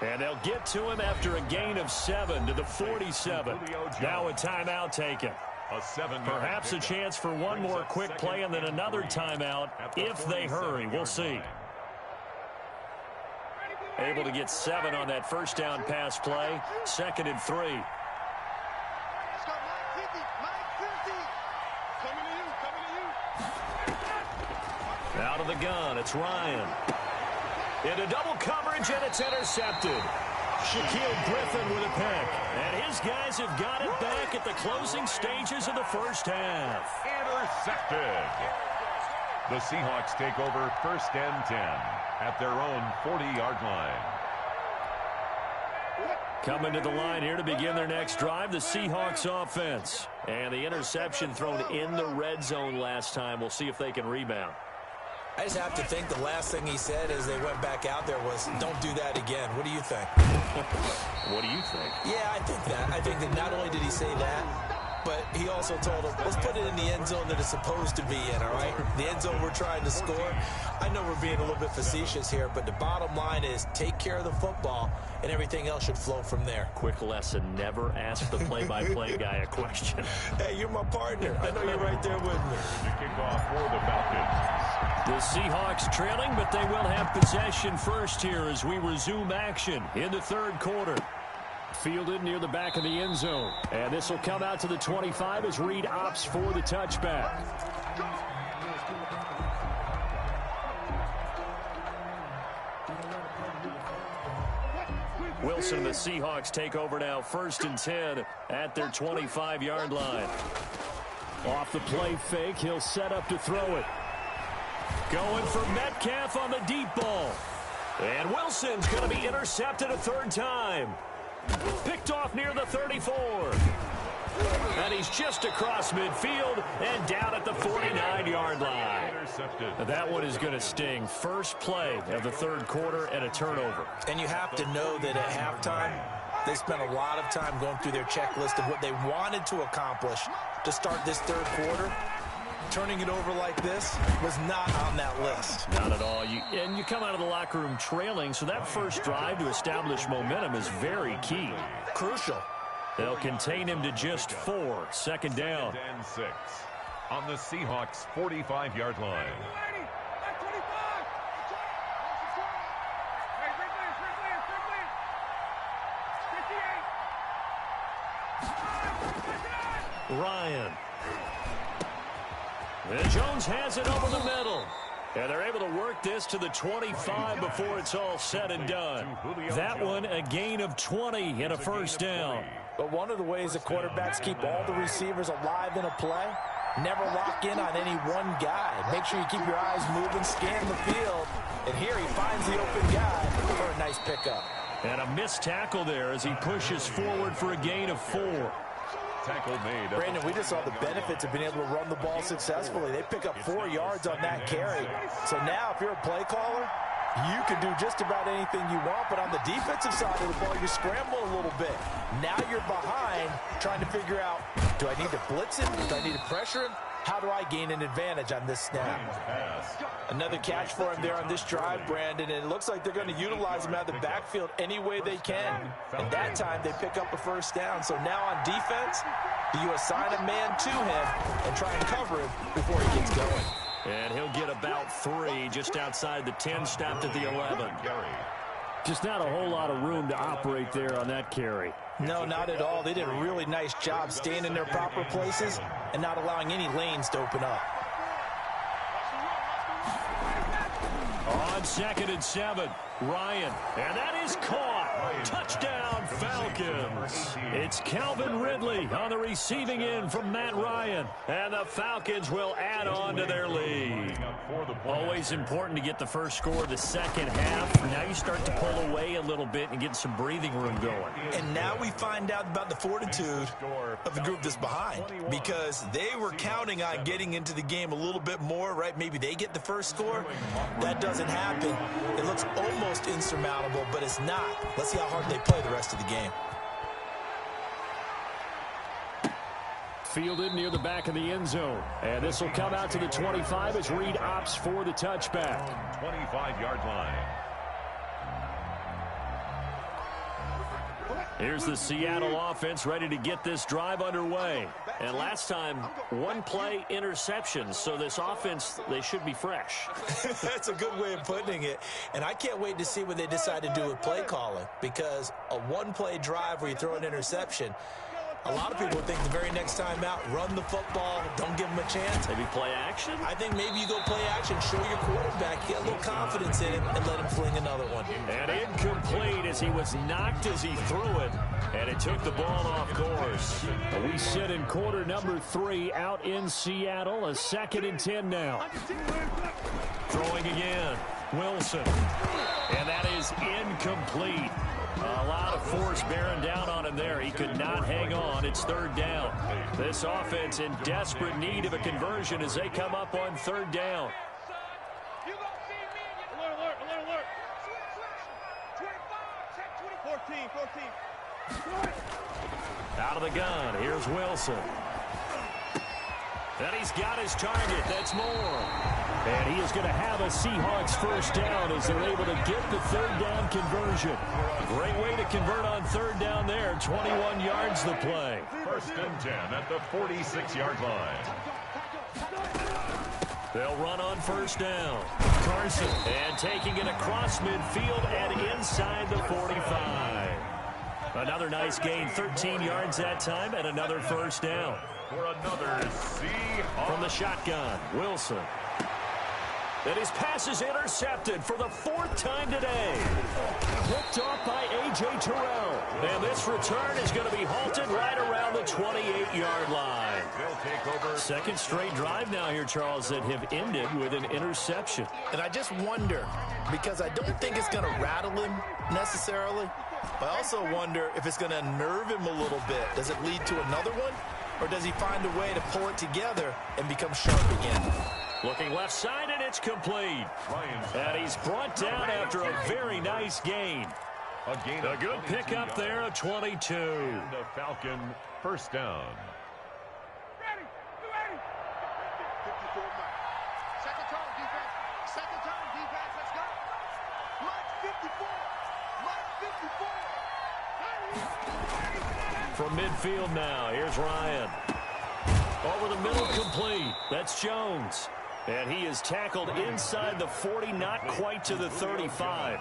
And they'll get to him after a gain of 7 to the 47. Now a timeout taken. Perhaps a chance for one more quick play and then another timeout if they hurry. We'll see. Able to get 7 on that first down pass play. 2nd and 3. Out of the gun, it's Ryan. Into double coverage, and it's intercepted. Shaquille Griffin with a pick. And his guys have got it back at the closing stages of the first half. Intercepted. The Seahawks take over 1st and 10 at their own 40-yard line. Coming to the line here to begin their next drive, the Seahawks offense. And the interception thrown in the red zone last time. We'll see if they can rebound. I just have to think the last thing he said as they went back out there was, don't do that again. What do you think? What do you think? Yeah, I think that. I think that not only did he say that, but he also told them, let's put it in the end zone that it's supposed to be in, all right? The end zone we're trying to score. I know we're being a little bit facetious here, but the bottom line is take care of the football, and everything else should flow from there. Quick lesson, never ask the play-by-play guy a question. Hey, you're my partner. I know you're right there with me. The kickoff for the Falcons. The Seahawks trailing, but they will have possession first here as we resume action in the 3rd quarter. Fielded near the back of the end zone. And this will come out to the 25 as Reed opts for the touchback. Wilson and the Seahawks take over now 1st and 10 at their 25-yard line. Off the play fake, he'll set up to throw it. Going for Metcalf on the deep ball. And Wilson's going to be intercepted a 3rd time. Picked off near the 34. And he's just across midfield and down at the 49-yard line. That one is going to sting. First play of the 3rd quarter and a turnover. And you have to know that at halftime, they spent a lot of time going through their checklist of what they wanted to accomplish to start this 3rd quarter. Turning it over like this was not on that list. Not at all. And you come out of the locker room trailing, so that first drive to establish momentum is very key. Crucial. They'll contain him to just 4. 2nd down. 2nd and 6 on the Seahawks' 45-yard line. Ryan. And Jones has it over the middle. And they're able to work this to the 25 before it's all said and done. That one, a gain of 20 and a 1st down. But one of the ways that quarterbacks keep all the receivers alive in a play, never lock in on any one guy. Make sure you keep your eyes moving, scan the field. And here he finds the open guy for a nice pickup. And a missed tackle there as he pushes forward for a gain of 4. Tackle made. Brandon, we just saw the benefits of being able to run the ball successfully. They pick up 4 yards on that carry. So now if you're a play caller, you can do just about anything you want, but on the defensive side of the ball, you scramble a little bit. Now you're behind trying to figure out, do I need to blitz him? Do I need to pressure him? How do I gain an advantage on this snap? Another catch for him there on this drive, Brandon, and it looks like they're going to utilize him out of the backfield any way they can. And that time they pick up a 1st down. So now on defense, do you assign a man to him and try and cover him before he gets going? And he'll get about 3 just outside the 10, stopped at the 11. Just not a whole lot of room to operate there on that carry. No, not at all. They did a really nice job staying in their proper places and not allowing any lanes to open up. On 2nd and 7, Ryan. And that is caught. Touchdown, Falcons. It's Calvin Ridley on the receiving end from Matt Ryan. And the Falcons will add on to their lead. Always important to get the first score of the second half. Now you start to pull away a little bit and get some breathing room going. And now we find out about the fortitude of the group that's behind, because they were counting on getting into the game a little bit more, right? Maybe they get the first score. That doesn't happen. It looks almost insurmountable, but it's not. Let's see how hard they play the rest of the game. Fielded near the back of the end zone. And this will come out to the 25 as Reed opts for the touchback. 25-yard line. Here's the Seattle offense ready to get this drive underway. And last time, one play interception. So this offense, they should be fresh. That's a good way of putting it. And I can't wait to see what they decide to do with play calling, because a one-play drive where you throw an interception, a lot of people would think the very next time out, run the football, don't give them a chance. Maybe play action? I think maybe you go play action, show your quarterback, get a little confidence in him, and let him fling another one. And incomplete as he was knocked as he threw it, and it took the ball off course. We sit in quarter number 3 out in Seattle, a 2nd and 10 now. Throwing again, Wilson. And that is incomplete. A lot of force bearing down on him there. He could not hang on. It's 3rd down. This offense in desperate need of a conversion as they come up on 3rd down. Alert. 14. Out of the gun. Here's Wilson. And he's got his target. That's Moore. And he is going to have a Seahawks first down as they're able to get the 3rd down conversion. Great way to convert on 3rd down there. 21 yards the play. 1st and 10 at the 46-yard line. They'll run on 1st down. Carson, and taking it across midfield and inside the 45. Another nice gain, 13 yards that time, and another 1st down. For another Seahawks. From the shotgun, Wilson. And his pass is intercepted for the 4th time today. Picked off by A.J. Terrell. And this return is going to be halted right around the 28-yard line. They'll take over. 2nd straight drive now here, Charles, that have ended with an interception. And I just wonder, because I don't think it's going to rattle him necessarily, but I also wonder if it's going to unnerve him a little bit. Does it lead to another one? Or does he find a way to pull it together and become sharp again? Looking left side, and it's complete. And he's brought down after a very nice gain. A good pickup there of 22. The Falcon first down. Ready. 54 miles. Second time defense. Let's go. Mark 54. From midfield now, here's Ryan. Over the middle, complete. That's Jones. And he is tackled inside the 40, not quite to the 35.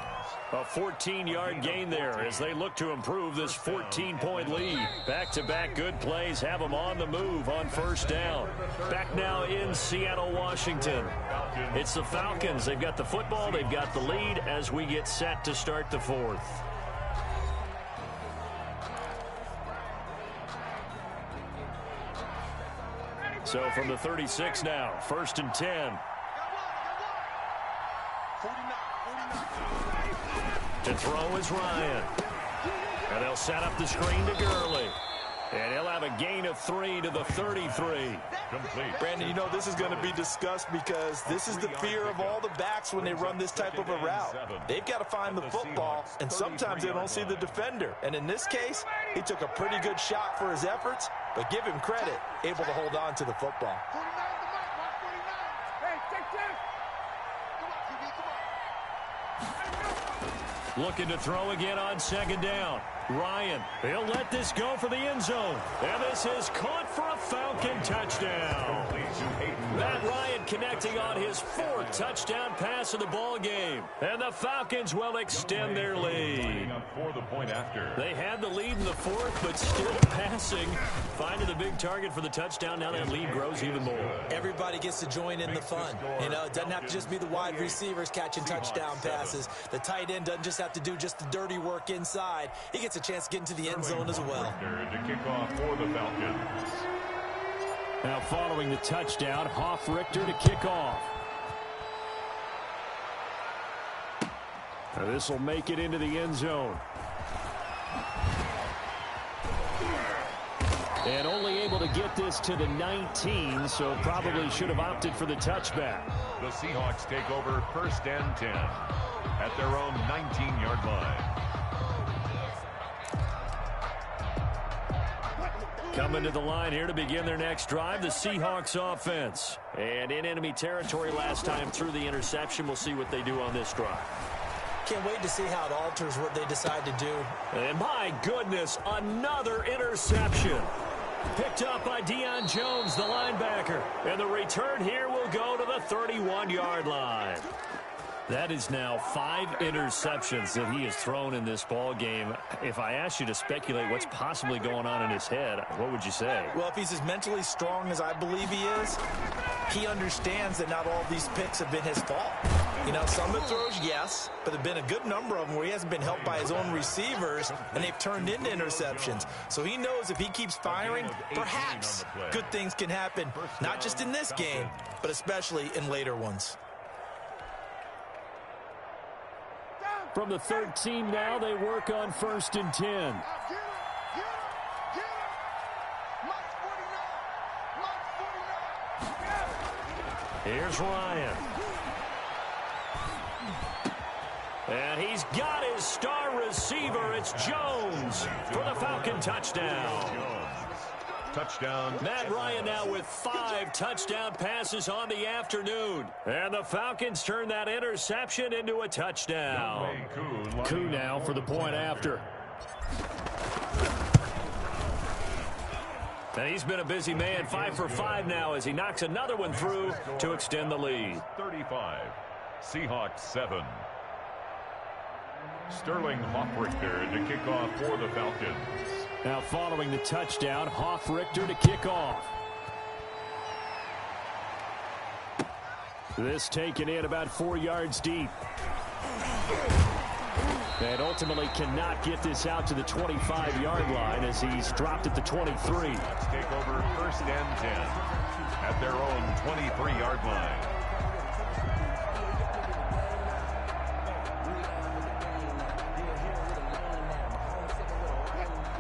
A 14-yard gain there as they look to improve this 14-point lead. Back-to-back good plays have them on the move on 1st down. Back now in Seattle, Washington. It's the Falcons. They've got the football. They've got the lead as we get set to start the 4th. So from the 36 now, 1st and 10. To throw is Ryan. And they'll set up the screen to Gurley. And he'll have a gain of 3 to the 33. Complete. Brandon, you know this is going to be discussed because this is the fear of all the backs when they run this type of a route. They've got to find the football, and sometimes they don't see the defender. And in this case, he took a pretty good shot for his efforts, but give him credit, able to hold on to the football. 49 to Mark 49. Hey, take this. Come on, Looking to throw again on 2nd down. Ryan, he'll let this go for the end zone. And this is caught for a Falcon touchdown. Matt Ryan connecting on his 4th touchdown pass of the ball game. And the Falcons will extend their lead. For the point after. They had the lead in the 4th, but still passing. Finding the big target for the touchdown. Now that lead grows even more. Everybody gets to join in the fun. You know, it doesn't have to just be the wide receivers catching touchdown passes. The tight end doesn't just have to do just the dirty work inside. He gets a chance to get into the end zone as well. To kick off for the Falcons. Now following the touchdown, Richter to kick off. Now this will make it into the end zone. And only able to get this to the 19, so probably should have opted for the touchback. The Seahawks take over 1st and 10 at their own 19-yard line. Coming to the line here to begin their next drive, the Seahawks offense. And in enemy territory last time through the interception. We'll see what they do on this drive. Can't wait to see how it alters what they decide to do. And my goodness, another interception. Picked up by Deion Jones, the linebacker. And the return here will go to the 31-yard line. That is now 5 interceptions that he has thrown in this ball game. If I asked you to speculate what's possibly going on in his head, what would you say? Well, if he's as mentally strong as I believe he is, he understands that not all of these picks have been his fault. You know, some of the throws, yes, but there have been a good number of them where he hasn't been helped by his own receivers, and they've turned into interceptions. So he knows if he keeps firing, perhaps good things can happen, not just in this game, but especially in later ones. From the 13 now, they work on 1st and 10. Here's Ryan. And he's got his star receiver. It's Jones for the Falcon touchdown. Touchdown. Matt Ryan now with 5 touchdown passes on the afternoon. And the Falcons turn that interception into a touchdown. Koo now for the point after. And he's been a busy man, 5 for 5 now as he knocks another one through to extend the lead. 35, Seahawks 7. Sterling Richter to kick off for the Falcons. Now following the touchdown, Richter to kick off. This taken in about 4 yards deep. And ultimately cannot get this out to the 25-yard line as he's dropped at the 23. Let's take over 1st and 10 at their own 23-yard line.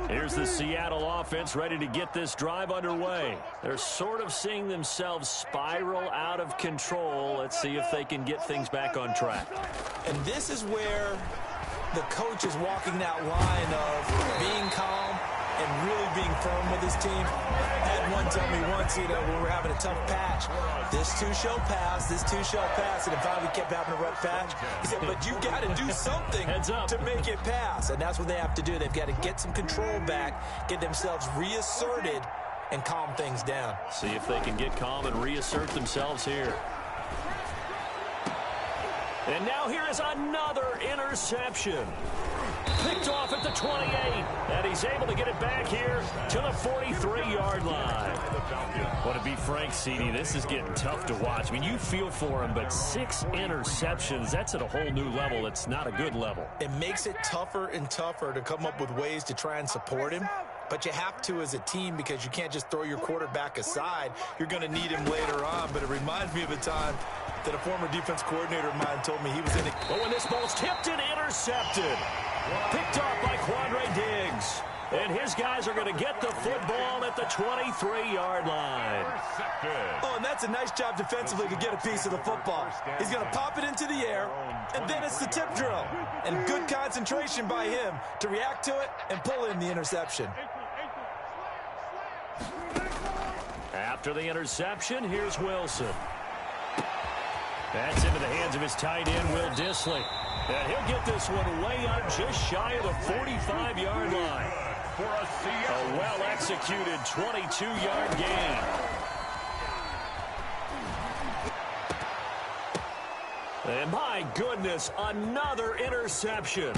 Here's the Seattle offense ready to get this drive underway. They're sort of seeing themselves spiral out of control. Let's see if they can get things back on track. And this is where the coach is walking that line of being calm and really being firm with his team. I had one tell me once, you know, when we're having a tough patch, this too shall pass, this too shall pass, and if I kept having a rough patch, he said, but you got to do something to make it pass, and that's what they have to do. They've got to get some control back, get themselves reasserted, and calm things down. See if they can get calm and reassert themselves here. And now here is another interception. Picked off at the 28, and he's able to get it back here to the 43-yard line. Well, to be frank, CD, this is getting tough to watch. I mean, you feel for him, but 6 interceptions, that's at a whole new level. It's not a good level. It makes it tougher and tougher to come up with ways to try and support him. But you have to as a team because you can't just throw your quarterback aside. You're going to need him later on. But it reminds me of a time that a former defense coordinator of mine told me he was in it. Oh, and this ball's tipped and intercepted. Picked off by Quandre Diggs. And his guys are going to get the football at the 23-yard line. Oh, and that's a nice job defensively to get a piece of the football. He's going to pop it into the air, and then it's the tip drill. And good concentration by him to react to it and pull in the interception. After the interception, here's Wilson. That's into the hands of his tight end, Will Dissly. And he'll get this one way up just shy of the 45-yard line. A well-executed 22-yard gain. And my goodness, another interception.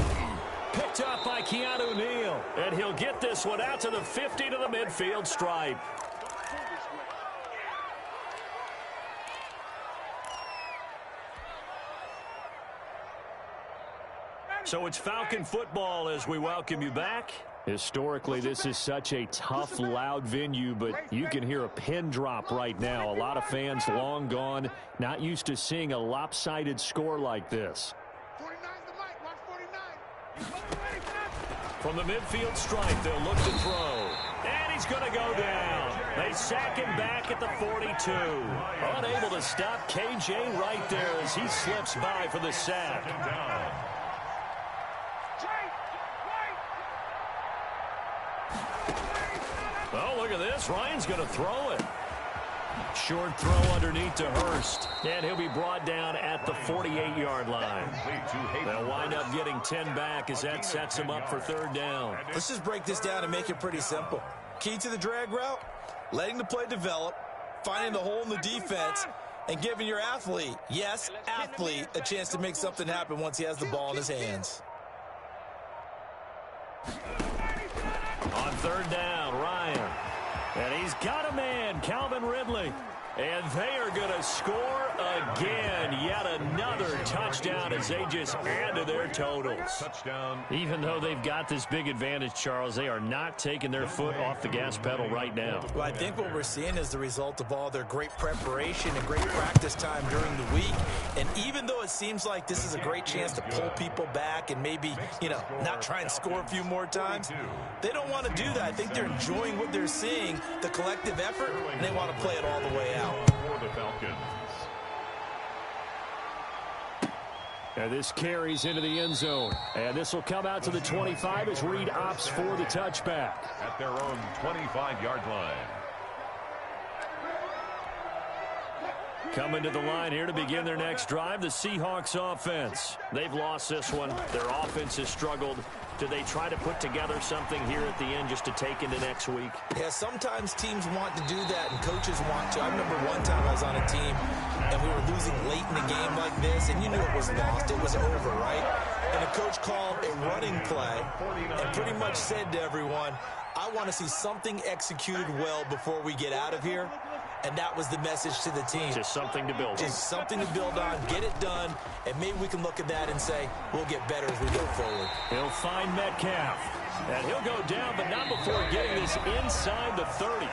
Picked up by Keanu Neal. And he'll get this one out to the 50 to the midfield stripe. So it's Falcon football as we welcome you back. Historically, this is such a tough, loud venue, but you can hear a pin drop right now. A lot of fans long gone, not used to seeing a lopsided score like this. 49's the mic. Watch 49. From the midfield stripe, they'll look to throw. And he's going to go down. They sack him back at the 42. Unable to stop KJ right there as he slips by for the sack. Oh, look at this. Ryan's going to throw it. Short throw underneath to Hurst. And he'll be brought down at the 48-yard line. They'll wind up getting 10 back as that sets them up for third down. Let's just break this down and make it pretty simple. Key to the drag route, letting the play develop, finding the hole in the defense, and giving your athlete, yes, athlete, a chance to make something happen once he has the ball in his hands. On third down, Ryan. And he's got a man, Calvin Ridley. And they are going to score again. Yet another touchdown as they just add to their totals. Touchdown. Even though they've got this big advantage, Charles, they are not taking their foot off the gas pedal right now. Well, I think what we're seeing is the result of all their great preparation and great practice time during the week. And even though it seems like this is a great chance to pull people back and maybe, not try and score a few more times, they don't want to do that. I think they're enjoying what they're seeing, the collective effort, and they want to play it all the way out. For the Falcons. And this carries into the end zone. And this will come out to the 25 as Reed opts for the touchback. At their own 25-yard line. Coming to the line here to begin their next drive, the Seahawks offense. They've lost this one. Their offense has struggled. Do they try to put together something here at the end just to take into next week? Yeah, sometimes teams want to do that and coaches want to. I remember one time I was on a team and we were losing late in a game like this, and you knew it was lost. It was over, right? And a coach called a running play and pretty much said to everyone, I want to see something executed well before we get out of here. And that was the message to the team. Just something to build on. Just something to build on, get it done, and maybe we can look at that and say, we'll get better as we go forward. He'll find Metcalf. And he'll go down, but not before getting this inside the 30.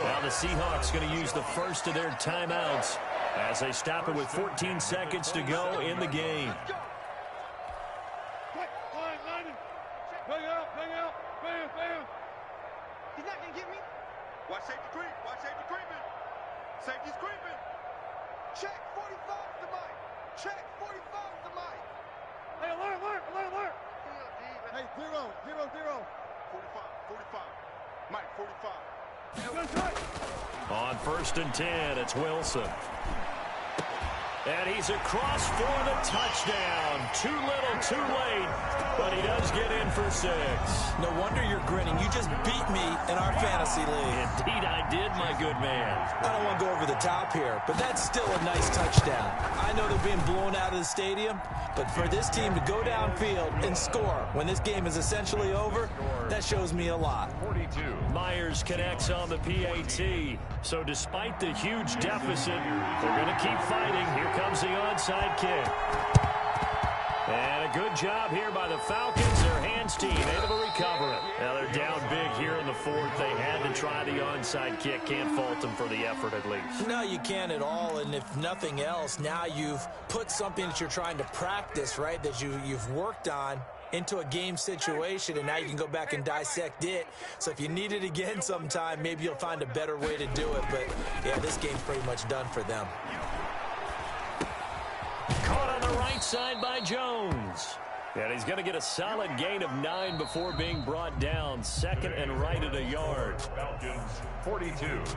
Now the Seahawks going to use the first of their timeouts as they stop it with 14 seconds to go in the game. He's not going to get me. Watch safety creep. Watch safety creeping. Safety's creeping. Check 45's the mic. Check 45's the mic. Hey, alert. Hey, 0. 45. Mike, 45. On 1st and 10, it's Wilson. And he's across for the touchdown. Too little, too late, but he does get in for 6. No wonder you're grinning. You just beat me in our fantasy league. Indeed I did, my good man. I don't want to go over the top here, but that's still a nice touchdown. I know they're being blown out of the stadium, but for this team to go downfield and score when this game is essentially over, that shows me a lot. 42. Myers connects on the PAT. So despite the huge deficit, they're going to keep fighting. Here comes the onside kick. And a good job here by the Falcons. Their hands team able to recover it. Now they're down big here in the 4th. They had to try the onside kick. Can't fault them for the effort at least. No, you can't at all. And if nothing else, now you've put something that you're trying to practice, right, that you've worked on into a game situation, and now you can go back and dissect it. So if you need it again sometime, maybe you'll find a better way to do it. But, yeah, this game's pretty much done for them. Caught on the right side by Jones. And he's going to get a solid gain of 9 before being brought down. Second and right at a yard. Falcons 42.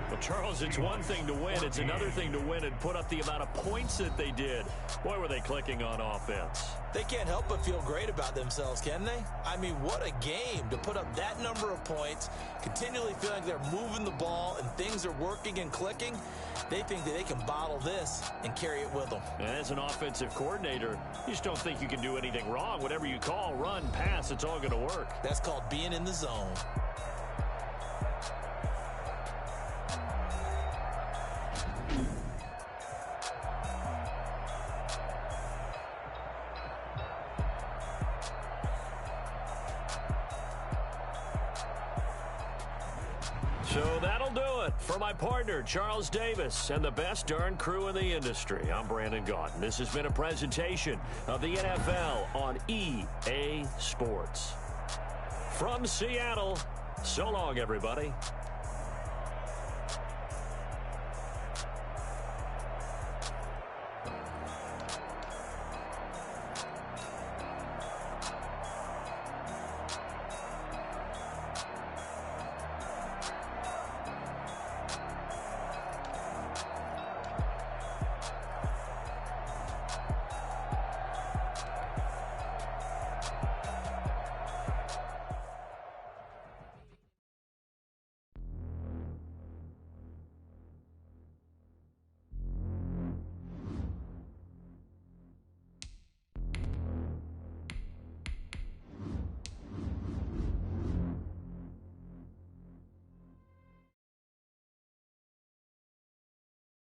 Well, Charles, it's one thing to win. It's another thing to win and put up the amount of points that they did. Boy, were they clicking on offense. They can't help but feel great about themselves, can they? I mean, what a game to put up that number of points, continually feeling like they're moving the ball and things are working and clicking. They think that they can bottle this and carry it with them. And as an offensive coordinator, you just don't think you can do anything wrong. Whatever you call, run, pass, it's all going to work. That's called being in the zone. So that'll do it for my partner, Charles Davis, and the best darn crew in the industry. I'm Brandon Gaudin. This has been a presentation of the NFL on EA Sports. From Seattle, so long, everybody.